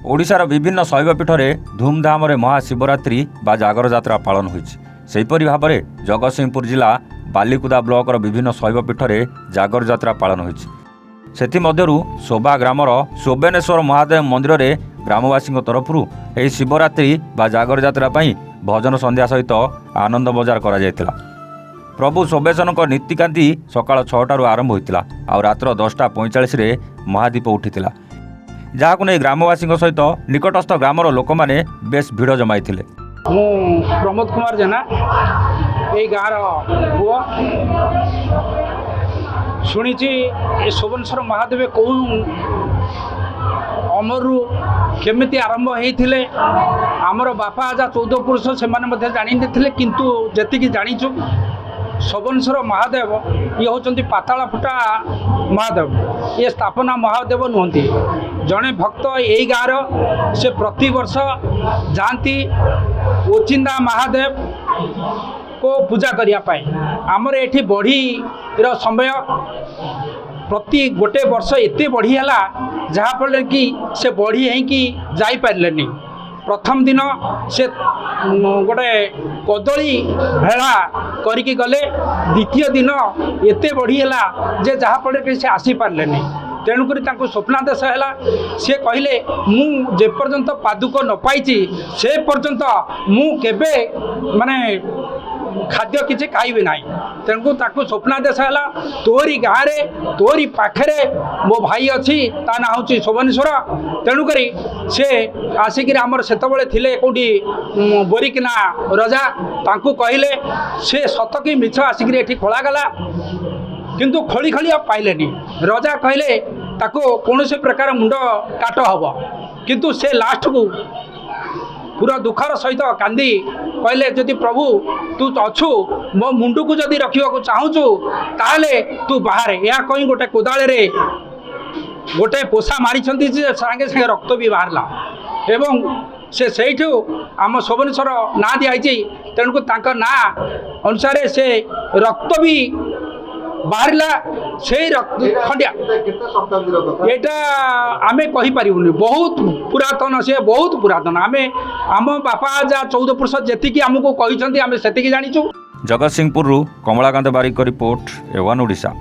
ओडिशार विभिन्न शैवपीठ में धूमधाम महाशिवरात्रि बा जागर यात्रा पालन होईपरि भाव में जगतसिंहपुर जिला बालिकुदा ब्लॉकर विभिन्न शैवपीठ में जागर यात्रा पालन होमध्यु शोभा ग्रामर शोभेनेश्वर महादेव मंदिर में ग्रामवासी तरफ यह शिवरात्रि बा जागर यात्रा भजन संध्या सहित आनंद बजार करा प्रभु शोभेशन नीतिकांति सकाल 6टारू आरंभ होता और रात्र 10:45 महादीप उठी जहाँ नहीं ग्रामवासी सहित निकटस्थ ग्रामर लोक मैंने बेस भिड़ जमाई थे। प्रमोद कुमार जेना ये गाँव पुओ शुणी शोभनेश्वर महादेव कौ अमरु केमिति आरंभ होते आमर बापा आजा 14 पुरुष से जानी थे किंतु जी जाचु शोभनेश्वर महादेव ये होचंती पाताला फुटा महादेव ये स्थापना महादेव नुहंती जड़े भक्त यही गाँव से प्रति वर्ष जाती ओचिंदा महादेव को पूजा करने आमर ये बढ़ी समय प्रति गोटे वर्ष एत बढ़ी है जहाँफल कि से बढ़ी है जापारे प्रथम दिन से गोटे कदली भेड़ा करिकी गले द्वितीय दिन एत बढ़ीगला जे जहाँफल कि से आसीपारे तेणुक स्वप्नादेश है सी कहले मु जे पर्यंत पादुक न पाई से पर्यंत मु केबे माने खाद्य किसी खाइबे ना तेणुक स्वप्नादेश है तोरी गाँव में तोरी पाखे मो भाई अच्छी ता ना हूँ शोभनेश्वर तेणुक से आसिक आमर से थे कौटी बोरिकिना रजा तांकू कहले से सत कि मिछ आसिक ये खोलागला किंतु खोली खोली आप पाइले रजा कहले ताको कौन से प्रकार मुंड काट हम किंतु से लास्ट को पूरा दुखर सहित कांदी कहले जदि प्रभु तू अच्छु मो मुंडू को जदि रखा चाहूचु ताले तू बाहर या कहीं गोटे कोदाले रे गोटे पोषा मारी सागे सागे रक्त भी बाहरला एवं से आम शोभनेश्वर ना दिखाई तेणुक ना अनुसार से रक्त भी बाहरला से खंडिया एटा आमे कही पारिबुनी बहुत पुरातन से बहुत पुरातन आमे आम बापा जा 14 पुरुष जेतिकी आमको कहिसंती आमे सेतिकी जानिचु। जगतसिंहपुर कमलाकांत बारिक रिपोर्ट एवन ओडिशा।